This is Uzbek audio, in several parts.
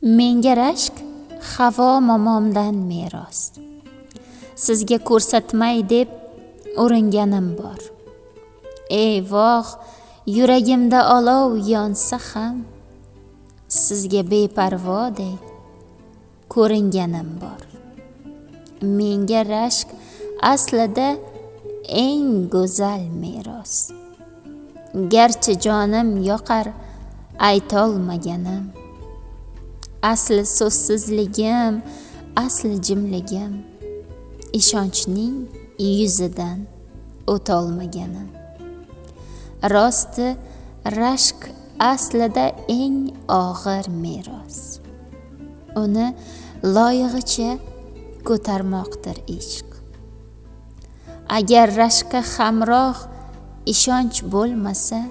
Menga rashk Havo momomdan meros. Sizga ko'rsatmay deb uringanim bor. Ey voh, yuragimda olov yonsa ham sizga beparvodek ko'ringanim bor. Menga rashk aslida eng go'zal meros. Garchi jonim yoqar aytolmaganim, asli so'zsizligim, asli jimligim, ishonchning yuzidan o'tolmaganim. Rosti rashk aslida eng og'ir meros. Uni loyig'icha ko'tarmoqdir ishq. Agar rashkka hamroh ishonch bo'lmasa,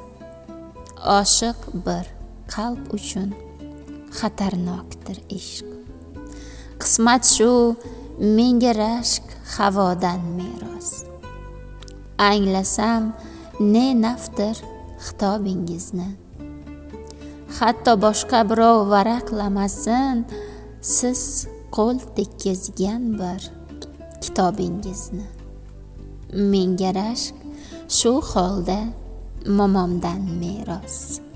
oshiq bir qalb uchun xatarnokdir ishq. Qismat shu, menga rashk Havodan meros. Anglasam ne naftir xitobingizni. Hatto boshqa birov varaqlamasin, siz qo'l tekkizgan bir kitobingizni. Menga rashk shu holda momomdan meros.